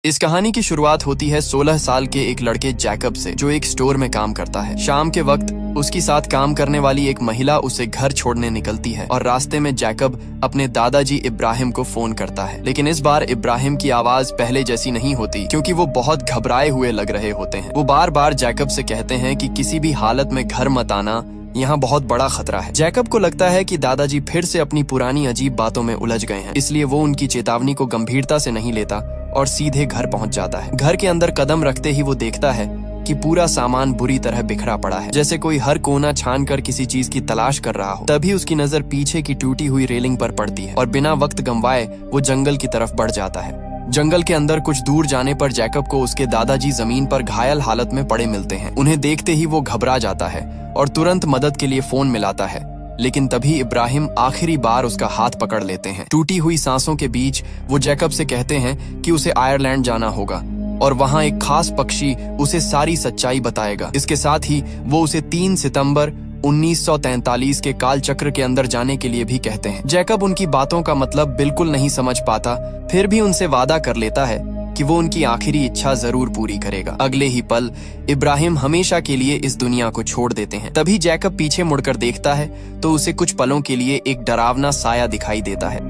इस कहानी की शुरुआत होती है 16 साल के एक लड़के जैकब से, जो एक स्टोर में काम करता है। शाम के वक्त उसकी साथ काम करने वाली एक महिला उसे घर छोड़ने निकलती है और रास्ते में जैकब अपने दादाजी इब्राहिम को फोन करता है। लेकिन इस बार इब्राहिम की आवाज पहले जैसी नहीं होती, क्योंकि वो बहुत घबराए हुए लग रहे होते हैं। वो बार बार जैकब से कहते हैं कि किसी भी हालत में घर मत आना, यहाँ बहुत बड़ा खतरा है। जैकब को लगता है कि दादाजी फिर से अपनी पुरानी अजीब बातों में उलझ गए हैं, इसलिए वो उनकी चेतावनी को गंभीरता से नहीं लेता और सीधे घर पहुंच जाता है। घर के अंदर कदम रखते ही वो देखता है कि पूरा सामान बुरी तरह बिखरा पड़ा है, जैसे कोई हर कोना छान कर किसी चीज की तलाश कर रहा हो। तभी उसकी नजर पीछे की टूटी हुई रेलिंग पर पड़ती है और बिना वक्त गंवाए वो जंगल की तरफ बढ़ जाता है। जंगल के अंदर कुछ दूर जाने पर जैकब को उसके दादाजी जमीन पर घायल हालत में पड़े मिलते हैं। उन्हें देखते ही वो घबरा जाता है और तुरंत मदद के लिए फोन मिलाता है। लेकिन तभी इब्राहिम आखिरी बार उसका हाथ पकड़ लेते हैं। टूटी हुई सांसों के बीच वो जैकब से कहते हैं कि उसे आयरलैंड जाना होगा और वहां एक खास पक्षी उसे सारी सच्चाई बताएगा। इसके साथ ही वो उसे 3 सितंबर 1943 के काल चक्र के अंदर जाने के लिए भी कहते हैं। जैकब उनकी बातों का मतलब बिल्कुल नहीं समझ पाता, फिर भी उनसे वादा कर लेता है कि वो उनकी आखिरी इच्छा जरूर पूरी करेगा। अगले ही पल इब्राहिम हमेशा के लिए इस दुनिया को छोड़ देते हैं। तभी जैकब पीछे मुड़कर देखता है तो उसे कुछ पलों के लिए एक डरावना साया दिखाई देता है।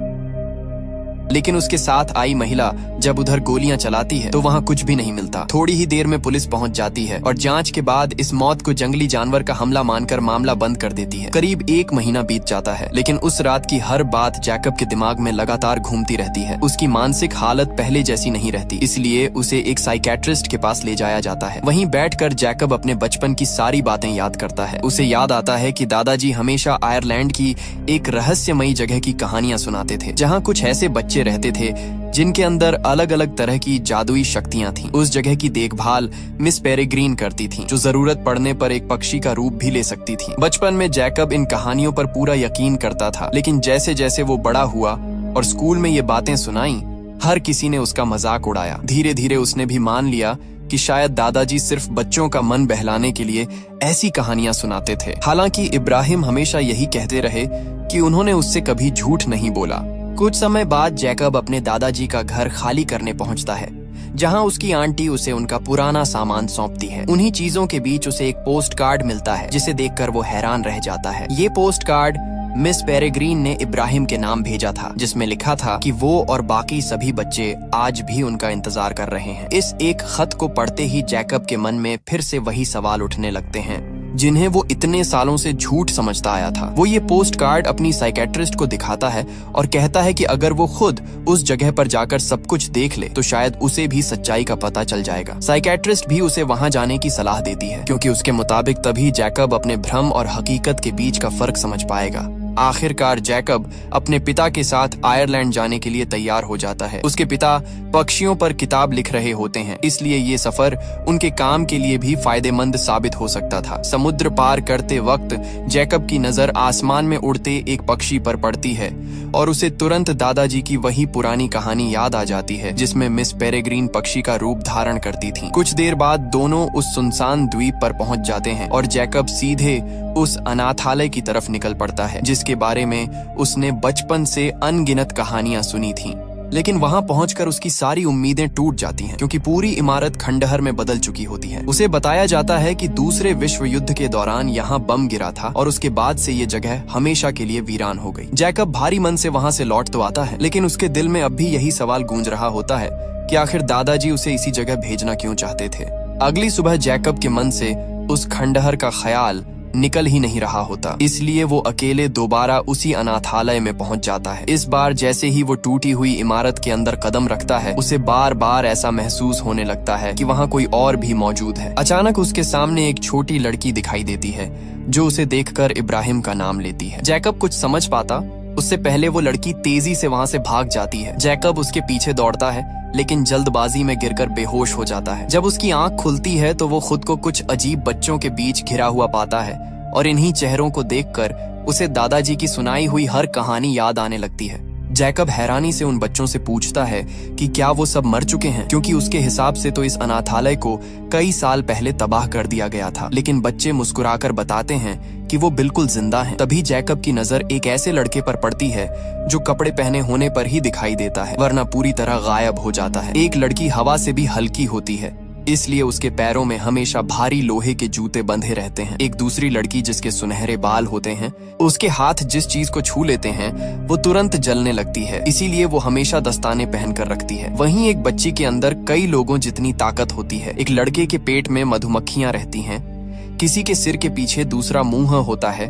लेकिन उसके साथ आई महिला जब उधर गोलियां चलाती है तो वहां कुछ भी नहीं मिलता। थोड़ी ही देर में पुलिस पहुंच जाती है और जांच के बाद इस मौत को जंगली जानवर का हमला मानकर मामला बंद कर देती है। करीब 1 महीना बीत जाता है, लेकिन उस रात की हर बात जैकब के दिमाग में लगातार घूमती रहती है। उसकी मानसिक हालत पहले जैसी नहीं रहती, इसलिए उसे एक साइकेट्रिस्ट के पास ले जाया जाता है। वहीं बैठकर जैकब अपने बचपन की सारी बातें याद करता है। उसे याद आता है कि दादाजी हमेशा आयरलैंड की एक रहस्यमयी जगह की कहानियां सुनाते थे, जहाँ कुछ ऐसे बच्चे रहते थे जिनके अंदर अलग अलग तरह की जादुई शक्तियां थीं। उस जगह की देखभाल मिस पेरेग्रीन करती थीं, जो जरूरत पड़ने पर एक पक्षी का रूप भी ले सकती थीं। बचपन में जैकब इन कहानियों पर पूरा यकीन करता था, लेकिन जैसे जैसे वो बड़ा हुआ और स्कूल में ये बातें सुनाई, हर किसी ने उसका मजाक उड़ाया। धीरे धीरे उसने भी मान लिया कि शायद दादाजी सिर्फ बच्चों का मन बहलाने के लिए ऐसी कहानियां सुनाते थे। हालांकि इब्राहिम हमेशा यही कहते रहे कि उन्होंने उससे कभी झूठ नहीं बोला। कुछ समय बाद जैकब अपने दादाजी का घर खाली करने पहुंचता है, जहां उसकी आंटी उसे उनका पुराना सामान सौंपती है। उन्हीं चीजों के बीच उसे एक पोस्ट कार्ड मिलता है, जिसे देखकर वो हैरान रह जाता है। ये पोस्ट कार्ड मिस पेरेग्रीन ने इब्राहिम के नाम भेजा था, जिसमें लिखा था कि वो और बाकी सभी बच्चे आज भी उनका इंतजार कर रहे हैं। इस एक खत को पढ़ते ही जैकब के मन में फिर से वही सवाल उठने लगते हैं जिन्हें वो इतने सालों से झूठ समझता आया था। वो ये पोस्ट कार्ड अपनी साइकेट्रिस्ट को दिखाता है और कहता है कि अगर वो खुद उस जगह पर जाकर सब कुछ देख ले तो शायद उसे भी सच्चाई का पता चल जाएगा। साइकेट्रिस्ट भी उसे वहां जाने की सलाह देती है, क्योंकि उसके मुताबिक तभी जैकब अपने भ्रम और हकीकत के बीच का फर्क समझ पाएगा। आखिरकार जैकब अपने पिता के साथ आयरलैंड जाने के लिए तैयार हो जाता है। उसके पिता पक्षियों पर किताब लिख रहे होते हैं, इसलिए ये सफर उनके काम के लिए भी फायदेमंद साबित हो सकता था। समुद्र पार करते वक्त जैकब की नजर आसमान में उड़ते एक पक्षी पर पड़ती है और उसे तुरंत दादाजी की वही पुरानी कहानी याद आ जाती है, जिसमें मिस पेरेग्रीन पक्षी का रूप धारण करती थी। कुछ देर बाद दोनों उस सुनसान द्वीप पर पहुंच जाते हैं और जैकब सीधे उस अनाथालय की तरफ निकल पड़ता है, जिसके बारे में उसने बचपन से अनगिनत कहानियां सुनी थीं। लेकिन वहां पहुंचकर उसकी सारी उम्मीदें टूट जाती हैं, क्योंकि पूरी इमारत खंडहर में बदल चुकी होती है। उसे बताया जाता है कि दूसरे विश्व युद्ध के दौरान यहाँ बम गिरा था और उसके बाद से ये जगह हमेशा के लिए वीरान हो गई। जैकब भारी मन से वहां से लौट तो आता है, लेकिन उसके दिल में अब भी यही सवाल गूंज रहा होता है कि आखिर दादाजी उसे इसी जगह भेजना क्यों चाहते थे। अगली सुबह जैकब के मन से उस खंडहर का ख्याल निकल ही नहीं रहा होता, इसलिए वो अकेले दोबारा उसी अनाथालय में पहुंच जाता है। इस बार जैसे ही वो टूटी हुई इमारत के अंदर कदम रखता है, उसे बार बार ऐसा महसूस होने लगता है कि वहां कोई और भी मौजूद है। अचानक उसके सामने एक छोटी लड़की दिखाई देती है, जो उसे देखकर इब्राहिम का नाम लेती है। जैकब कुछ समझ पाता उससे पहले वो लड़की तेजी से वहां से भाग जाती है। जैकब उसके पीछे दौड़ता है, लेकिन जल्दबाजी में गिरकर बेहोश हो जाता है। जब उसकी आंख खुलती है तो वो खुद को कुछ अजीब बच्चों के बीच घिरा हुआ पाता है और इन्हीं चेहरों को देखकर उसे दादाजी की सुनाई हुई हर कहानी याद आने लगती है। जैकब हैरानी से उन बच्चों से पूछता है कि क्या वो सब मर चुके हैं, क्योंकि उसके हिसाब से तो इस अनाथालय को कई साल पहले तबाह कर दिया गया था। लेकिन बच्चे मुस्कुराकर बताते हैं कि वो बिल्कुल जिंदा हैं। तभी जैकब की नजर एक ऐसे लड़के पर पड़ती है जो कपड़े पहने होने पर ही दिखाई देता है, वरना पूरी तरह गायब हो जाता है। एक लड़की हवा से भी हल्की होती है, इसलिए उसके पैरों में हमेशा भारी लोहे के जूते बंधे रहते हैं। एक दूसरी लड़की जिसके सुनहरे बाल होते हैं, उसके हाथ जिस चीज को छू लेते हैं वो तुरंत जलने लगती है, इसीलिए वो हमेशा दस्ताने पहन कर रखती है। वहीं एक बच्ची के अंदर कई लोगों जितनी ताकत होती है। एक लड़के के पेट में मधुमक्खियां रहती हैं, किसी के सिर के पीछे दूसरा मुंह होता है,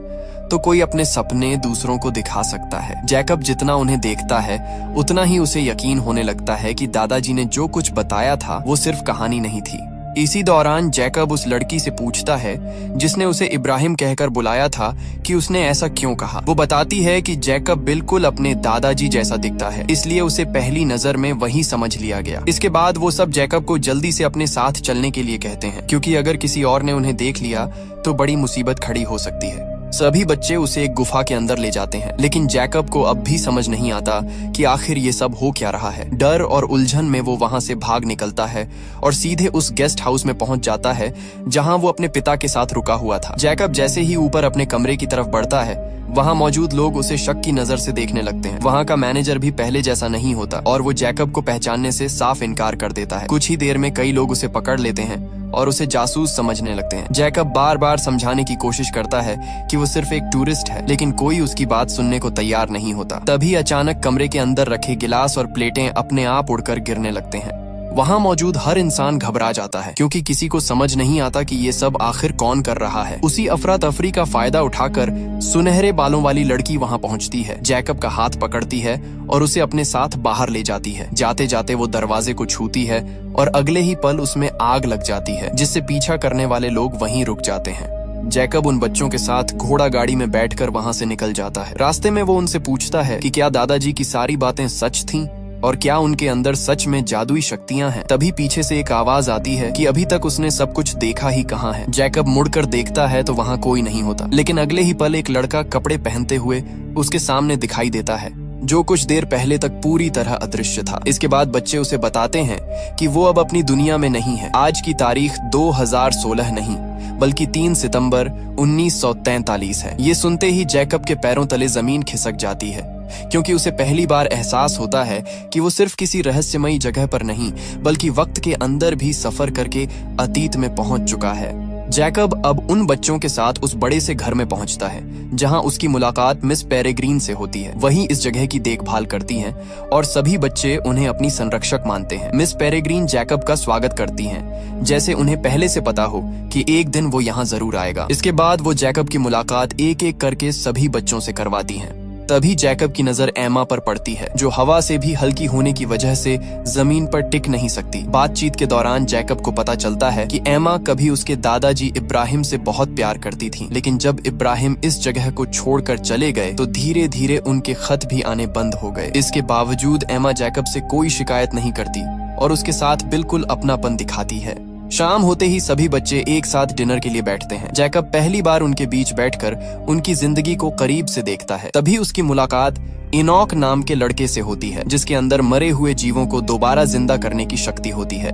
तो कोई अपने सपने दूसरों को दिखा सकता है। जैकब जितना उन्हें देखता है उतना ही उसे यकीन होने लगता है कि दादाजी ने जो कुछ बताया था वो सिर्फ कहानी नहीं थी। इसी दौरान जैकब उस लड़की से पूछता है जिसने उसे इब्राहिम कहकर बुलाया था कि उसने ऐसा क्यों कहा। वो बताती है कि जैकब बिल्कुल अपने दादाजी जैसा दिखता है, इसलिए उसे पहली नजर में वही समझ लिया गया। इसके बाद वो सब जैकब को जल्दी से अपने साथ चलने के लिए कहते हैं, क्योंकि अगर किसी और ने उन्हें देख लिया तो बड़ी मुसीबत खड़ी हो सकती है। सभी बच्चे उसे एक गुफा के अंदर ले जाते हैं, लेकिन जैकब को अब भी समझ नहीं आता कि आखिर ये सब हो क्या रहा है। डर और उलझन में वो वहां से भाग निकलता है और सीधे उस गेस्ट हाउस में पहुंच जाता है जहां वो अपने पिता के साथ रुका हुआ था। जैकब जैसे ही ऊपर अपने कमरे की तरफ बढ़ता है, वहां मौजूद लोग उसे शक की नजर से देखने लगते हैं। वहां का मैनेजर भी पहले जैसा नहीं होता और वो जैकब को पहचानने से साफ इनकार कर देता है। कुछ ही देर में कई लोग उसे पकड़ लेते हैं और उसे जासूस समझने लगते हैं। जैकब बार बार समझाने की कोशिश करता है कि वो सिर्फ एक टूरिस्ट है, लेकिन कोई उसकी बात सुनने को तैयार नहीं होता। तभी अचानक कमरे के अंदर रखे गिलास और प्लेटें अपने आप उड़कर गिरने लगते हैं। वहां मौजूद हर इंसान घबरा जाता है, क्योंकि किसी को समझ नहीं आता कि ये सब आखिर कौन कर रहा है। उसी अफरा तफरी का फायदा उठाकर सुनहरे बालों वाली लड़की वहां पहुंचती है, जैकब का हाथ पकड़ती है और उसे अपने साथ बाहर ले जाती है। जाते जाते वो दरवाजे को छूती है और अगले ही पल उसमें आग लग जाती है, जिससे पीछा करने वाले लोग वहीं रुक जाते हैं। जैकब उन बच्चों के साथ घोड़ा गाड़ी में बैठकर वहां से निकल जाता है। रास्ते में वो उनसे पूछता है कि क्या दादाजी की सारी बातें सच थीं और क्या उनके अंदर सच में जादुई शक्तियां हैं। तभी पीछे से एक आवाज आती है कि अभी तक उसने सब कुछ देखा ही कहाँ है। जैकब मुड़कर देखता है तो वहां कोई नहीं होता, लेकिन अगले ही पल एक लड़का कपड़े पहनते हुए उसके सामने दिखाई देता है, जो कुछ देर पहले तक पूरी तरह अदृश्य था। इसके बाद बच्चे उसे बताते हैं कि वो अब अपनी दुनिया में नहीं है। आज की तारीख 2016 नहीं बल्कि 3 सितंबर 1943 है। ये सुनते ही जैकब के पैरों तले जमीन खिसक जाती है, क्योंकि उसे पहली बार एहसास होता है कि वो सिर्फ किसी रहस्यमयी जगह पर नहीं बल्कि वक्त के अंदर भी सफर करके अतीत में पहुंच चुका है। जैकब अब उन बच्चों के साथ उस बड़े से घर में पहुंचता है जहां उसकी मुलाकात मिस पेरेग्रीन से होती है। वही इस जगह की देखभाल करती हैं और सभी बच्चे उन्हें अपनी संरक्षक मानते हैं। मिस पेरेग्रीन जैकब का स्वागत करती हैं, जैसे उन्हें पहले से पता हो कि एक दिन वो यहाँ जरूर आएगा। इसके बाद वो जैकब की मुलाकात एक एक करके सभी बच्चों से करवाती हैं। तभी जैकब की नजर एमा पर पड़ती है, जो हवा से भी हल्की होने की वजह से जमीन पर टिक नहीं सकती। बातचीत के दौरान जैकब को पता चलता है कि एमा कभी उसके दादाजी इब्राहिम से बहुत प्यार करती थी, लेकिन जब इब्राहिम इस जगह को छोड़कर चले गए तो धीरे धीरे उनके खत भी आने बंद हो गए। इसके बावजूद एमा जैकब से कोई शिकायत नहीं करती और उसके साथ बिल्कुल अपनापन दिखाती है। शाम होते ही सभी बच्चे एक साथ डिनर के लिए बैठते हैं। जैकब पहली बार उनके बीच बैठकर उनकी जिंदगी को करीब से देखता है। तभी उसकी मुलाकात इनॉक नाम के लड़के से होती है, जिसके अंदर मरे हुए जीवों को दोबारा जिंदा करने की शक्ति होती है।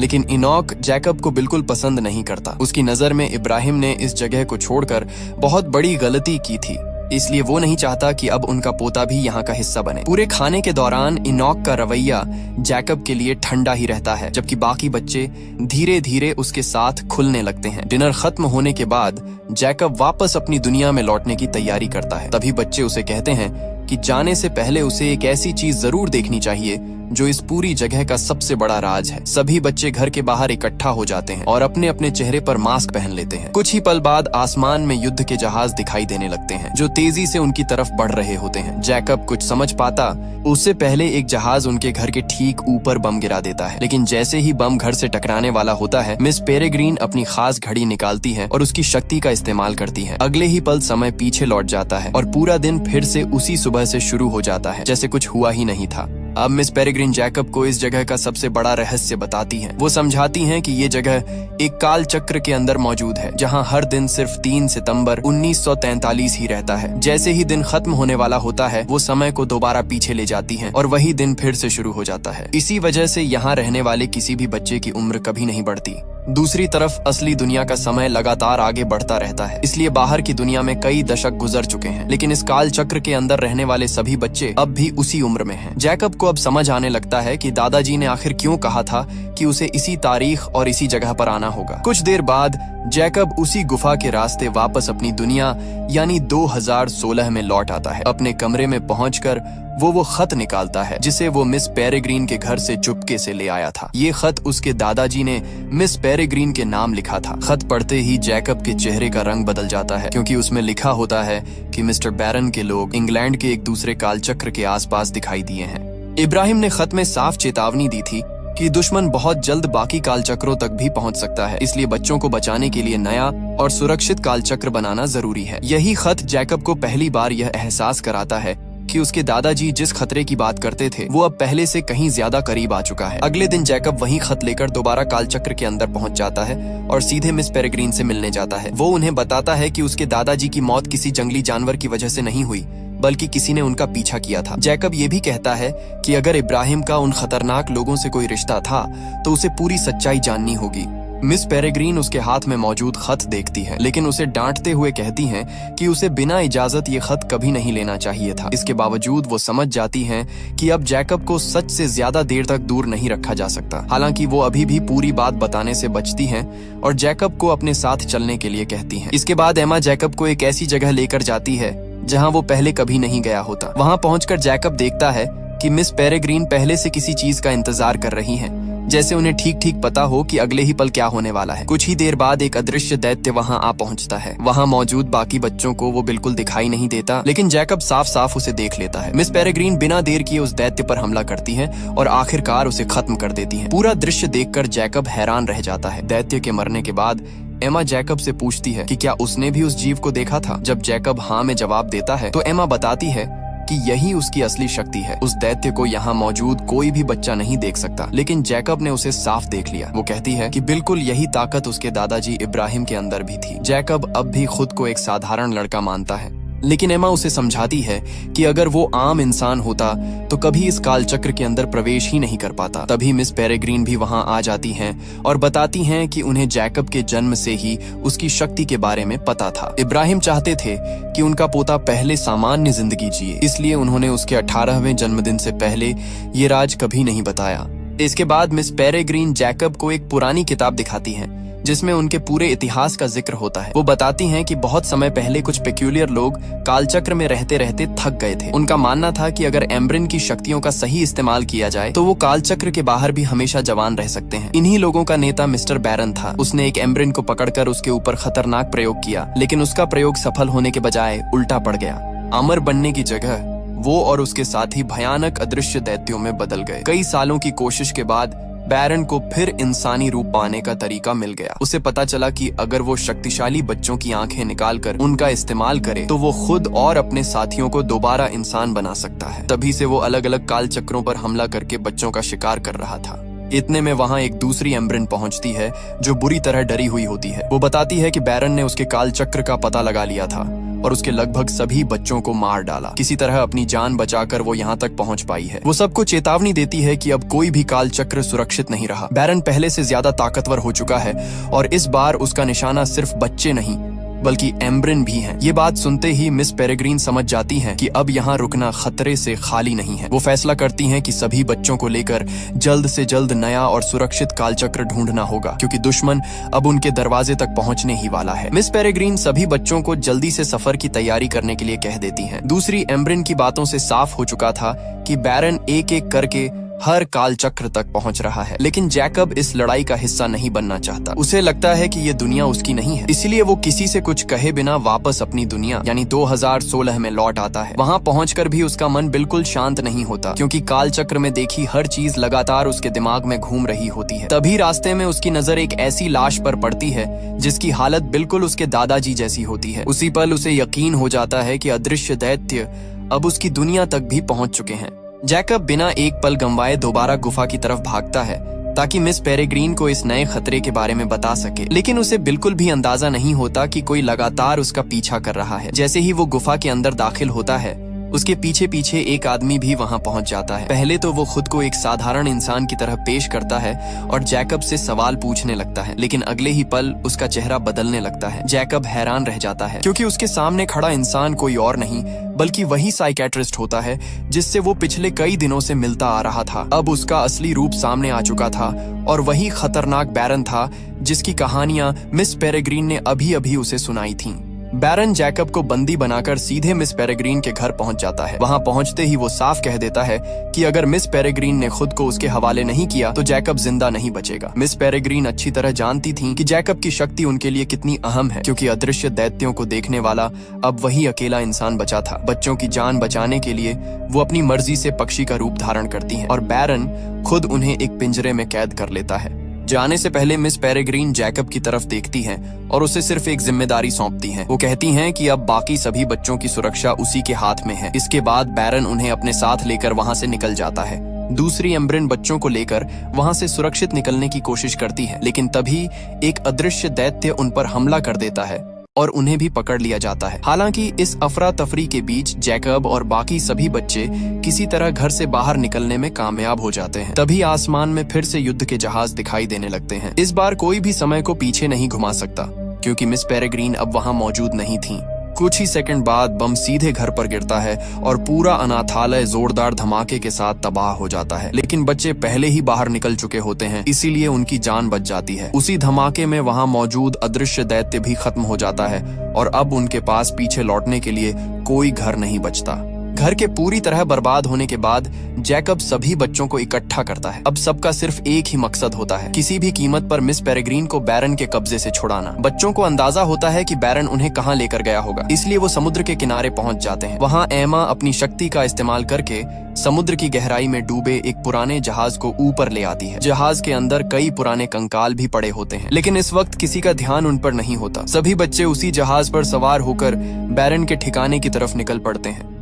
लेकिन इनॉक जैकब को बिल्कुल पसंद नहीं करता। उसकी नजर में इब्राहिम ने इस जगह को छोड़कर बहुत बड़ी गलती की थी, इसलिए वो नहीं चाहता कि अब उनका पोता भी यहाँ का हिस्सा बने। पूरे खाने के दौरान इनॉक का रवैया जैकब के लिए ठंडा ही रहता है, जबकि बाकी बच्चे धीरे धीरे उसके साथ खुलने लगते हैं। डिनर खत्म होने के बाद जैकब वापस अपनी दुनिया में लौटने की तैयारी करता है। तभी बच्चे उसे कहते हैं कि जाने से पहले उसे एक ऐसी चीज जरूर देखनी चाहिए जो इस पूरी जगह का सबसे बड़ा राज है। सभी बच्चे घर के बाहर इकट्ठा हो जाते हैं और अपने अपने चेहरे पर मास्क पहन लेते हैं। कुछ ही पल बाद आसमान में युद्ध के जहाज दिखाई देने लगते हैं, जो तेजी से उनकी तरफ बढ़ रहे होते हैं। जैकब कुछ समझ पाता उससे पहले एक जहाज उनके घर के ठीक ऊपर बम गिरा देता है, लेकिन जैसे ही बम घर से टकराने वाला होता है, मिस पेरेग्रीन अपनी खास घड़ी निकालती है और उसकी शक्ति का इस्तेमाल करती है। अगले ही पल समय पीछे लौट जाता है और पूरा दिन फिर से उसी सुबह से शुरू हो जाता है, जैसे कुछ हुआ ही नहीं था। अब मिस पेरेग्रीन जैकब को इस जगह का सबसे बड़ा रहस्य बताती हैं। वो समझाती हैं कि ये जगह एक काल चक्र के अंदर मौजूद है, जहां हर दिन सिर्फ 3 सितंबर 1943 ही रहता है। जैसे ही दिन खत्म होने वाला होता है, वो समय को दोबारा पीछे ले जाती हैं और वही दिन फिर से शुरू हो जाता है। इसी वजह से यहाँ रहने वाले किसी भी बच्चे की उम्र कभी नहीं बढ़ती। दूसरी तरफ असली दुनिया का समय लगातार आगे बढ़ता रहता है, इसलिए बाहर की दुनिया में कई दशक गुजर चुके हैं, लेकिन इस काल चक्र के अंदर रहने वाले सभी बच्चे अब भी उसी उम्र में हैं। जैकब को अब समझ आने लगता है कि दादाजी ने आखिर क्यों कहा था कि उसे इसी तारीख और इसी जगह पर आना होगा। कुछ देर बाद जैकब उसी गुफा के रास्ते वापस अपनी दुनिया यानी 2016 में लौट आता है। अपने कमरे में पहुंचकर वो खत निकालता है जिसे वो मिस पेरेग्रीन के घर से चुपके से ले आया था। ये खत उसके दादाजी ने मिस पेरेग्रीन के नाम लिखा था। खत पढ़ते ही जैकब के चेहरे का रंग बदल जाता है, क्योंकि उसमें लिखा होता है कि मिस्टर बैरन के लोग इंग्लैंड के एक दूसरे कालचक्र के आसपास दिखाई दिए हैं। इब्राहिम ने खत में साफ चेतावनी दी थी कि दुश्मन बहुत जल्द बाकी कालचक्रों तक भी पहुंच सकता है, इसलिए बच्चों को बचाने के लिए नया और सुरक्षित कालचक्र बनाना जरूरी है। यही खत जैकब को पहली बार यह एहसास कराता है कि उसके दादाजी जिस खतरे की बात करते थे वो अब पहले से कहीं ज्यादा करीब आ चुका है। अगले दिन जैकब वही खत लेकर दोबारा कालचक्र के अंदर पहुंच जाता है और सीधे मिस पेरेग्रीन से मिलने जाता है। वो उन्हें बताता है कि उसके दादाजी की मौत किसी जंगली जानवर की वजह से नहीं हुई, बल्कि किसी ने उनका पीछा किया था। जैकब ये भी कहता है कि अगर इब्राहिम का उन खतरनाक लोगों से कोई रिश्ता था तो उसे पूरी सच्चाई जाननी होगी। मिस पेरेग्रीन उसके हाथ में मौजूद खत देखती है, लेकिन उसे डांटते हुए कहती हैं कि उसे बिना इजाजत ये खत कभी नहीं लेना चाहिए था। इसके बावजूद वो समझ जाती हैं कि अब जैकब को सच से ज्यादा देर तक दूर नहीं रखा जा सकता। हालांकि वो अभी भी पूरी बात बताने से बचती हैं और जैकब को अपने साथ चलने के लिए कहती हैं। इसके बाद एमा जैकब को एक ऐसी जगह लेकर जाती है जहाँ वो पहले कभी नहीं गया होता। वहाँ पहुंचकर जैकब देखता है कि मिस पेरेग्रीन पहले से किसी चीज का इंतजार कर रही हैं, जैसे उन्हें ठीक ठीक पता हो कि अगले ही पल क्या होने वाला है। कुछ ही देर बाद एक अदृश्य दैत्य वहां आ पहुंचता है। वहां मौजूद बाकी बच्चों को वो बिल्कुल दिखाई नहीं देता, लेकिन जैकब साफ साफ उसे देख लेता है। मिस पेरेग्रीन बिना देर किए उस दैत्य पर हमला करती है और आखिरकार उसे खत्म कर देती है। पूरा दृश्य देखकर जैकब हैरान रह जाता है। दैत्य के मरने के बाद एमा जैकब से पूछती है कि क्या उसने भी उस जीव को देखा था। जब जैकब हाँ में जवाब देता है तो एमा बताती है कि यही उसकी असली शक्ति है। उस दैत्य को यहाँ मौजूद कोई भी बच्चा नहीं देख सकता, लेकिन जैकब ने उसे साफ देख लिया। वो कहती है कि बिल्कुल यही ताकत उसके दादाजी इब्राहिम के अंदर भी थी। जैकब अब भी खुद को एक साधारण लड़का मानता है, लेकिन एमा उसे समझाती है कि अगर वो आम इंसान होता तो कभी इस कालचक्र के अंदर प्रवेश ही नहीं कर पाता। तभी मिस पेरेग्रीन भी वहां आ जाती हैं और बताती हैं कि उन्हें जैकब के जन्म से ही उसकी शक्ति के बारे में पता था। इब्राहिम चाहते थे कि उनका पोता पहले सामान्य जिंदगी जिए, इसलिए उन्होंने उसके 18वें जन्मदिन से पहले ये राज कभी नहीं बताया। इसके बाद मिस पेरेग्रीन जैकब को एक पुरानी किताब दिखाती हैं जिसमें उनके पूरे इतिहास का जिक्र होता है। वो बताती हैं कि बहुत समय पहले कुछ पेक्यूलियर लोग कालचक्र में रहते रहते थक गए थे। उनका मानना था कि अगर एम्ब्रिन की शक्तियों का सही इस्तेमाल किया जाए तो वो कालचक्र के बाहर भी हमेशा जवान रह सकते हैं। इन्हीं लोगों का नेता मिस्टर बैरन था। उसने एक एम्ब्रिन को पकड़कर उसके ऊपर खतरनाक प्रयोग किया, लेकिन उसका प्रयोग सफल होने के बजाय उल्टा पड़ गया। अमर बनने की जगह वो और उसके साथी भयानक अदृश्य दैत्यों में बदल गए। कई सालों की कोशिश के बाद बैरन को फिर इंसानी रूप पाने का तरीका मिल गया। उसे पता चला कि अगर वो शक्तिशाली बच्चों की आंखें निकालकर उनका इस्तेमाल करे तो वो खुद और अपने साथियों को दोबारा इंसान बना सकता है। तभी से वो अलग अलग काल चक्रों पर हमला करके बच्चों का शिकार कर रहा था। इतने में वहाँ एक दूसरी एम्ब्रिन पहुँचती है जो बुरी तरह डरी हुई होती है। वो बताती है कि बैरन ने उसके काल चक्र का पता लगा लिया था और उसके लगभग सभी बच्चों को मार डाला। किसी तरह अपनी जान बचाकर वो यहाँ तक पहुँच पाई है। वो सबको चेतावनी देती है कि अब कोई भी काल चक्र सुरक्षित नहीं रहा। बैरन पहले से ज्यादा ताकतवर हो चुका है और इस बार उसका निशाना सिर्फ बच्चे नहीं बल्कि एम्ब्रिन भी हैं। ये बात सुनते ही मिस पेरेग्रीन समझ जाती हैं कि अब यहाँ रुकना खतरे से खाली नहीं है। वो फैसला करती हैं कि सभी बच्चों को लेकर जल्द से जल्द नया और सुरक्षित कालचक्र ढूंढना होगा, क्योंकि दुश्मन अब उनके दरवाजे तक पहुंचने ही वाला है। मिस पेरेग्रीन सभी बच्चों को जल्दी से सफर की तैयारी करने के लिए कह देती हैं। दूसरी एम्ब्रिन की बातों से साफ हो चुका था कि बैरन एक एक करके हर काल चक्र तक पहुंच रहा है, लेकिन जैकब इस लड़ाई का हिस्सा नहीं बनना चाहता। उसे लगता है कि ये दुनिया उसकी नहीं है, इसलिए वो किसी से कुछ कहे बिना वापस अपनी दुनिया यानी 2016 में लौट आता है। वहां पहुंचकर भी उसका मन बिल्कुल शांत नहीं होता, क्योंकि काल चक्र में देखी हर चीज लगातार उसके दिमाग में घूम रही होती है। तभी रास्ते में उसकी नजर एक ऐसी लाश पर पड़ती है जिसकी हालत बिल्कुल उसके दादाजी जैसी होती है। उसी पल उसे यकीन हो जाता है कि अदृश्य दैत्य अब उसकी दुनिया तक भी पहुंच चुके हैं। जैकब बिना एक पल गंवाए दोबारा गुफा की तरफ भागता है ताकि मिस पेरेग्रीन को इस नए खतरे के बारे में बता सके, लेकिन उसे बिल्कुल भी अंदाजा नहीं होता कि कोई लगातार उसका पीछा कर रहा है। जैसे ही वो गुफा के अंदर दाखिल होता है उसके पीछे पीछे एक आदमी भी वहां पहुंच जाता है। पहले तो वो खुद को एक साधारण इंसान की तरह पेश करता है और जैकब से सवाल पूछने लगता है, लेकिन अगले ही पल उसका चेहरा बदलने लगता है। जैकब हैरान रह जाता है क्योंकि उसके सामने खड़ा इंसान कोई और नहीं बल्कि वही साइकेट्रिस्ट होता है जिससे वो पिछले कई दिनों से मिलता आ रहा था। अब उसका असली रूप सामने आ चुका था और वही खतरनाक बैरन था जिसकी कहानियां मिस पेरेग्रीन ने अभी अभी उसे सुनाई थीं। बैरन जैकब को बंदी बनाकर सीधे मिस पेरेग्रीन के घर पहुंच जाता है। वहां पहुंचते ही वो साफ कह देता है कि अगर मिस पेरेग्रीन ने खुद को उसके हवाले नहीं किया तो जैकब जिंदा नहीं बचेगा। मिस पेरेग्रीन अच्छी तरह जानती थीं कि जैकब की शक्ति उनके लिए कितनी अहम है, क्योंकि अदृश्य दैत्यों को देखने वाला अब वही अकेला इंसान बचा था। बच्चों की जान बचाने के लिए वो अपनी मर्जी से पक्षी का रूप धारण करती हैं और बैरन खुद उन्हें एक पिंजरे में कैद कर लेता है। जाने से पहले मिस पेरेग्रीन जैकब की तरफ देखती हैं और उसे सिर्फ एक जिम्मेदारी सौंपती हैं। वो कहती हैं कि अब बाकी सभी बच्चों की सुरक्षा उसी के हाथ में है। इसके बाद बैरन उन्हें अपने साथ लेकर वहां से निकल जाता है। दूसरी एम्ब्रिन बच्चों को लेकर वहां से सुरक्षित निकलने की कोशिश करती है, लेकिन तभी एक अदृश्य दैत्य उन पर हमला कर देता है और उन्हें भी पकड़ लिया जाता है। हालांकि इस अफरा तफरी के बीच जैकब और बाकी सभी बच्चे किसी तरह घर से बाहर निकलने में कामयाब हो जाते हैं। तभी आसमान में फिर से युद्ध के जहाज दिखाई देने लगते हैं। इस बार कोई भी समय को पीछे नहीं घुमा सकता क्योंकि मिस पेरेग्रीन अब वहां मौजूद नहीं थी। कुछ ही सेकंड बाद बम सीधे घर पर गिरता है और पूरा अनाथालय जोरदार धमाके के साथ तबाह हो जाता है। लेकिन बच्चे पहले ही बाहर निकल चुके होते हैं, इसीलिए उनकी जान बच जाती है। उसी धमाके में वहां मौजूद अदृश्य दैत्य भी खत्म हो जाता है और अब उनके पास पीछे लौटने के लिए कोई घर नहीं बचता। घर के पूरी तरह बर्बाद होने के बाद जैकब सभी बच्चों को इकट्ठा करता है। अब सबका सिर्फ एक ही मकसद होता है, किसी भी कीमत पर मिस पेरेग्रीन को बैरन के कब्जे से छुड़ाना। बच्चों को अंदाजा होता है कि बैरन उन्हें कहां लेकर गया होगा, इसलिए वो समुद्र के किनारे पहुंच जाते हैं। वहां एमा अपनी शक्ति का इस्तेमाल करके समुद्र की गहराई में डूबे एक पुराने जहाज को ऊपर ले आती है। जहाज के अंदर कई पुराने कंकाल भी पड़े होते हैं, लेकिन इस वक्त किसी का ध्यान उन पर नहीं होता। सभी बच्चे उसी जहाज पर सवार होकर बैरन के ठिकाने की तरफ निकल पड़ते हैं।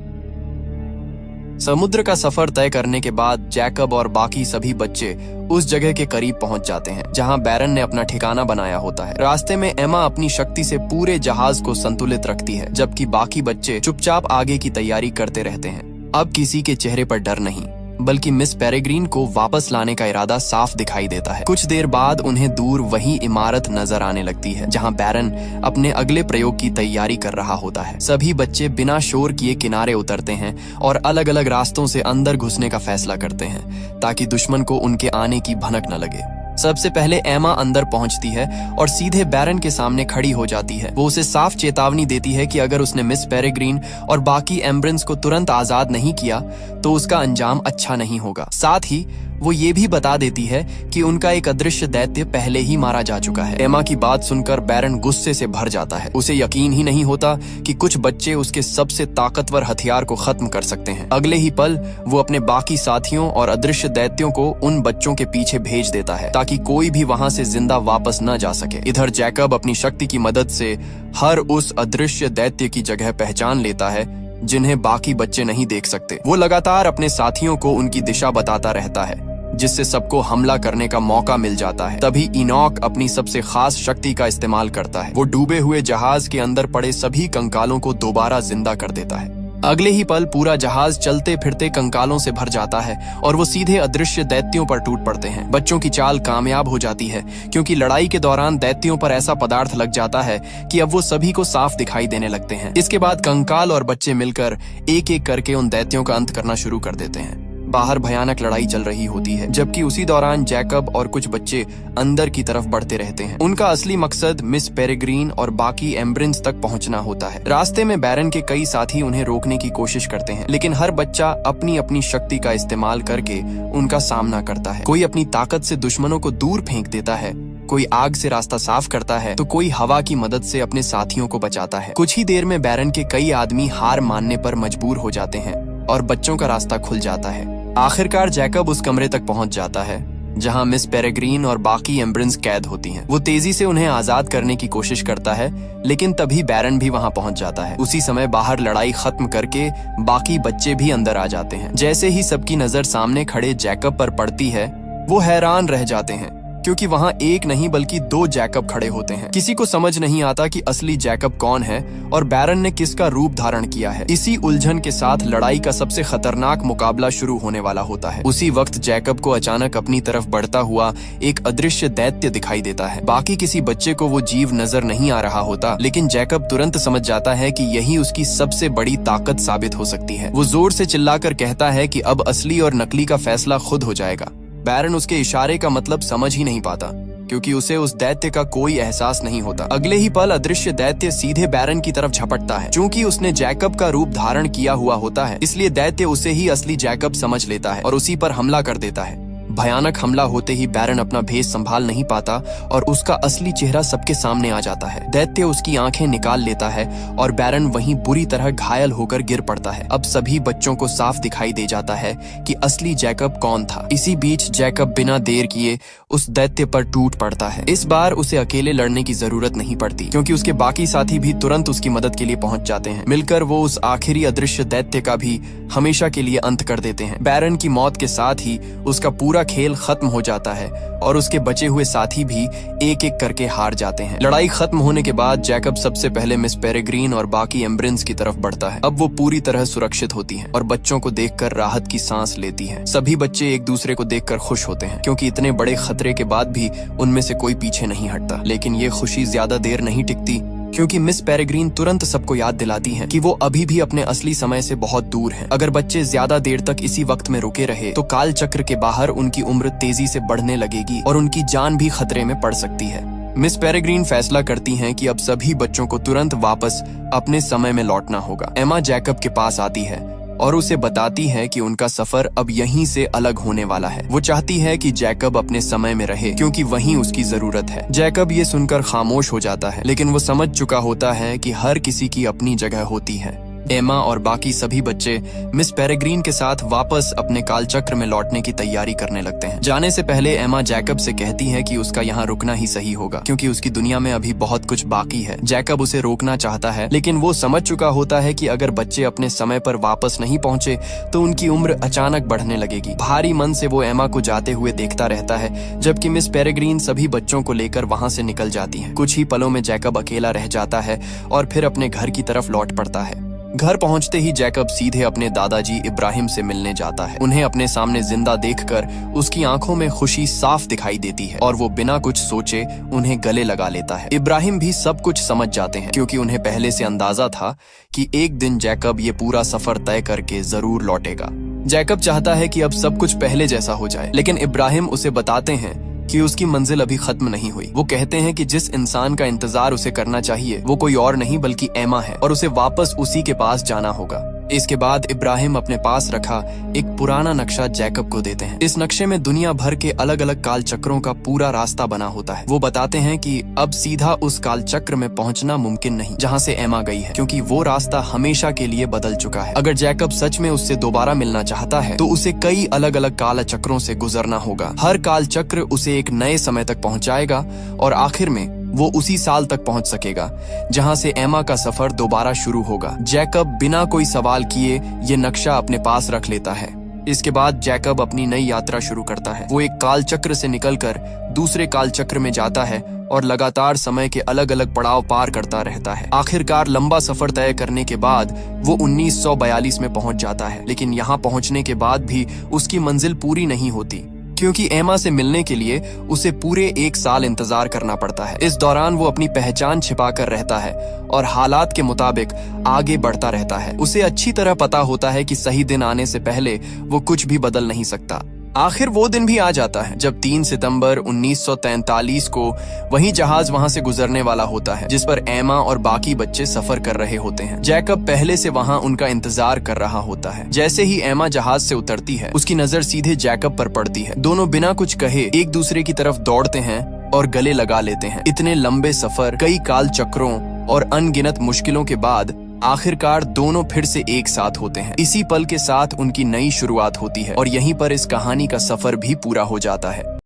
समुद्र का सफर तय करने के बाद जैकब और बाकी सभी बच्चे उस जगह के करीब पहुंच जाते हैं जहां बैरन ने अपना ठिकाना बनाया होता है। रास्ते में एमा अपनी शक्ति से पूरे जहाज को संतुलित रखती है, जबकि बाकी बच्चे चुपचाप आगे की तैयारी करते रहते हैं। अब किसी के चेहरे पर डर नहीं, बल्कि मिस पेरेग्रीन को वापस लाने का इरादा साफ दिखाई देता है। कुछ देर बाद उन्हें दूर वही इमारत नजर आने लगती है जहां बैरन अपने अगले प्रयोग की तैयारी कर रहा होता है। सभी बच्चे बिना शोर किए किनारे उतरते हैं और अलग अलग रास्तों से अंदर घुसने का फैसला करते हैं ताकि दुश्मन को उनके आने की भनक न लगे। सबसे पहले एमा अंदर पहुंचती है और सीधे बैरन के सामने खड़ी हो जाती है। वो उसे साफ चेतावनी देती है कि अगर उसने मिस पेरेग्रीन और बाकी एम्ब्रेंस को तुरंत आजाद नहीं किया तो उसका अंजाम अच्छा नहीं होगा। साथ ही वो ये भी बता देती है कि उनका एक अदृश्य दैत्य पहले ही मारा जा चुका है। एमा की बात सुनकर बैरन गुस्से से भर जाता है। उसे यकीन ही नहीं होता कि कुछ बच्चे उसके सबसे ताकतवर हथियार को खत्म कर सकते हैं। अगले ही पल वो अपने बाकी साथियों और अदृश्य दैत्यों को उन बच्चों के पीछे भेज देता है ताकि कोई भी वहां से जिंदा वापस न जा सके। इधर जैकब अपनी शक्ति की मदद से हर उस अदृश्य दैत्य की जगह पहचान लेता है जिन्हें बाकी बच्चे नहीं देख सकते। वो लगातार अपने साथियों को उनकी दिशा बताता रहता है जिससे सबको हमला करने का मौका मिल जाता है। तभी इनॉक अपनी सबसे खास शक्ति का इस्तेमाल करता है। वो डूबे हुए जहाज के अंदर पड़े सभी कंकालों को दोबारा जिंदा कर देता है। अगले ही पल पूरा जहाज चलते फिरते कंकालों से भर जाता है और वो सीधे अदृश्य दैत्यों पर टूट पड़ते हैं। बच्चों की चाल कामयाब हो जाती है क्योंकि लड़ाई के दौरान दैत्यों पर ऐसा पदार्थ लग जाता है कि अब वो सभी को साफ दिखाई देने लगते हैं। इसके बाद कंकाल और बच्चे मिलकर एक एक करके उन दैत्यों का अंत करना शुरू कर देते हैं। बाहर भयानक लड़ाई चल रही होती है, जबकि उसी दौरान जैकब और कुछ बच्चे अंदर की तरफ बढ़ते रहते हैं। उनका असली मकसद मिस पेरेग्रीन और बाकी एम्ब्रेंस तक पहुंचना होता है। रास्ते में बैरन के कई साथी उन्हें रोकने की कोशिश करते हैं, लेकिन हर बच्चा अपनी अपनी शक्ति का इस्तेमाल करके उनका सामना करता है। कोई अपनी ताकत से दुश्मनों को दूर फेंक देता है, कोई आग से रास्ता साफ करता है तो कोई हवा की मदद से अपने साथियों को बचाता है। कुछ ही देर में बैरन के कई आदमी हार मानने पर मजबूर हो जाते हैं और बच्चों का रास्ता खुल जाता है। आखिरकार जैकब उस कमरे तक पहुंच जाता है जहां मिस पेरेग्रीन और बाकी एम्ब्रेंस कैद होती हैं। वो तेजी से उन्हें आजाद करने की कोशिश करता है, लेकिन तभी बैरन भी वहां पहुंच जाता है। उसी समय बाहर लड़ाई खत्म करके बाकी बच्चे भी अंदर आ जाते हैं। जैसे ही सबकी नजर सामने खड़े जैकब पर पड़ती है, वो हैरान रह जाते हैं क्योंकि वहाँ एक नहीं बल्कि 2 जैकब खड़े होते हैं। किसी को समझ नहीं आता कि असली जैकब कौन है और बैरन ने किसका रूप धारण किया है। इसी उलझन के साथ लड़ाई का सबसे खतरनाक मुकाबला शुरू होने वाला होता है। उसी वक्त जैकब को अचानक अपनी तरफ बढ़ता हुआ एक अदृश्य दैत्य दिखाई देता है। बाकी किसी बच्चे को वो जीव नजर नहीं आ रहा होता, लेकिन जैकब तुरंत समझ जाता है कि यही उसकी सबसे बड़ी ताकत साबित हो सकती है। वो जोर से चिल्लाकर कहता है कि अब असली और नकली का फैसला खुद हो जाएगा। बैरन उसके इशारे का मतलब समझ ही नहीं पाता, क्योंकि उसे उस दैत्य का कोई एहसास नहीं होता। अगले ही पल अदृश्य दैत्य सीधे बैरन की तरफ झपटता है। चूंकि उसने जैकब का रूप धारण किया हुआ होता है, इसलिए दैत्य उसे ही असली जैकब समझ लेता है और उसी पर हमला कर देता है। भयानक हमला होते ही बैरन अपना भेष संभाल नहीं पाता और उसका असली चेहरा सबके सामने आ जाता है। दैत्य उसकी आंखें निकाल लेता है और बैरन वहीं बुरी तरह घायल होकर गिर पड़ता है। अब सभी बच्चों को साफ दिखाई दे जाता है कि असली जैकब कौन था। इसी बीच जैकब बिना देर किए उस दैत्य पर टूट पड़ता है। इस बार उसे अकेले लड़ने की जरूरत नहीं पड़ती, क्योंकि उसके बाकी साथी भी तुरंत उसकी मदद के लिए पहुंच जाते हैं। मिलकर वो उस आखिरी अदृश्य दैत्य का भी हमेशा के लिए अंत कर देते हैं। बैरन की मौत के साथ ही उसका पूरा खेल खत्म हो जाता है और उसके बचे हुए साथी भी एक एक करके हार जाते हैं। लड़ाई खत्म होने के बाद जैकब सबसे पहले मिस पेरेग्रीन और बाकी एम्ब्रेंस की तरफ बढ़ता है। अब वो पूरी तरह सुरक्षित होती हैं और बच्चों को देखकर राहत की सांस लेती हैं। सभी बच्चे एक दूसरे को देखकर खुश होते हैं, क्योंकि इतने बड़े खतरे के बाद भी उनमें से कोई पीछे नहीं हटता। लेकिन ये खुशी ज्यादा देर नहीं टिकती, क्योंकि मिस पेरेग्रीन तुरंत सबको याद दिलाती हैं कि वो अभी भी अपने असली समय से बहुत दूर हैं। अगर बच्चे ज्यादा देर तक इसी वक्त में रुके रहे तो काल चक्र के बाहर उनकी उम्र तेजी से बढ़ने लगेगी और उनकी जान भी खतरे में पड़ सकती है। मिस पेरेग्रीन फैसला करती हैं कि अब सभी बच्चों को तुरंत वापस अपने समय में लौटना होगा। एमा जैकब के पास आती है और उसे बताती है कि उनका सफर अब यहीं से अलग होने वाला है। वो चाहती है कि जैकब अपने समय में रहे, क्योंकि वहीं उसकी जरूरत है। जैकब ये सुनकर खामोश हो जाता है, लेकिन वो समझ चुका होता है कि हर किसी की अपनी जगह होती है। एमा और बाकी सभी बच्चे मिस पेरेग्रीन के साथ वापस अपने कालचक्र में लौटने की तैयारी करने लगते हैं। जाने से पहले एमा जैकब से कहती है कि उसका यहाँ रुकना ही सही होगा, क्योंकि उसकी दुनिया में अभी बहुत कुछ बाकी है। जैकब उसे रोकना चाहता है, लेकिन वो समझ चुका होता है कि अगर बच्चे अपने समय पर वापस नहीं पहुंचे तो उनकी उम्र अचानक बढ़ने लगेगी। भारी मन से वो एमा को जाते हुए देखता रहता है, जबकि मिस पेरेग्रीन सभी बच्चों को लेकर वहां से निकल जाती है। कुछ ही पलों में जैकब अकेला रह जाता है और फिर अपने घर की तरफ लौट पड़ता है। घर पहुंचते ही जैकब सीधे अपने दादाजी इब्राहिम से मिलने जाता है। उन्हें अपने सामने जिंदा देखकर उसकी आंखों में खुशी साफ दिखाई देती है और वो बिना कुछ सोचे उन्हें गले लगा लेता है। इब्राहिम भी सब कुछ समझ जाते हैं, क्योंकि उन्हें पहले से अंदाजा था कि एक दिन जैकब ये पूरा सफर तय करके जरूर लौटेगा। जैकब चाहता है कि अब सब कुछ पहले जैसा हो जाए, लेकिन इब्राहिम उसे बताते हैं कि उसकी मंजिल अभी खत्म नहीं हुई। वो कहते हैं कि जिस इंसान का इंतजार उसे करना चाहिए वो कोई और नहीं बल्कि एमा है और उसे वापस उसी के पास जाना होगा। इसके बाद इब्राहिम अपने पास रखा एक पुराना नक्शा जैकब को देते हैं। इस नक्शे में दुनिया भर के अलग अलग काल चक्रों का पूरा रास्ता बना होता है। वो बताते हैं कि अब सीधा उस काल चक्र में पहुंचना मुमकिन नहीं जहां से एमा गई है, क्योंकि वो रास्ता हमेशा के लिए बदल चुका है। अगर जैकब सच में उससे दोबारा मिलना चाहता है तो उसे कई अलग अलग काल चक्रों से गुजरना होगा। हर काल चक्र उसे एक नए समय तक पहुंचाएगा और आखिर में वो उसी साल तक पहुंच सकेगा जहां से एमा का सफर दोबारा शुरू होगा। जैकब बिना कोई सवाल किए ये नक्शा अपने पास रख लेता है। इसके बाद जैकब अपनी नई यात्रा शुरू करता है। वो एक काल चक्र से निकलकर दूसरे काल चक्र में जाता है और लगातार समय के अलग अलग पड़ाव पार करता रहता है। आखिरकार लंबा सफर तय करने के बाद वो 1942 में पहुंच जाता है, लेकिन यहाँ पहुंचने के बाद भी उसकी मंजिल पूरी नहीं होती, क्योंकि एमा से मिलने के लिए उसे पूरे 1 साल इंतजार करना पड़ता है। इस दौरान वो अपनी पहचान छिपाकर रहता है और हालात के मुताबिक आगे बढ़ता रहता है। उसे अच्छी तरह पता होता है कि सही दिन आने से पहले वो कुछ भी बदल नहीं सकता। आखिर वो दिन भी आ जाता है जब 3 सितंबर 1943 को वही जहाज वहां से गुजरने वाला होता है जिस पर एमा और बाकी बच्चे सफर कर रहे होते हैं। जैकब पहले से वहां उनका इंतजार कर रहा होता है। जैसे ही एमा जहाज से उतरती है उसकी नजर सीधे जैकब पर पड़ती है। दोनों बिना कुछ कहे एक दूसरे की तरफ दौड़ते हैं और गले लगा लेते हैं। इतने लंबे सफर, कई काल चक्रों और अनगिनत मुश्किलों के बाद आखिरकार दोनों फिर से एक साथ होते हैं। इसी पल के साथ उनकी नई शुरुआत होती है और यहीं पर इस कहानी का सफर भी पूरा हो जाता है।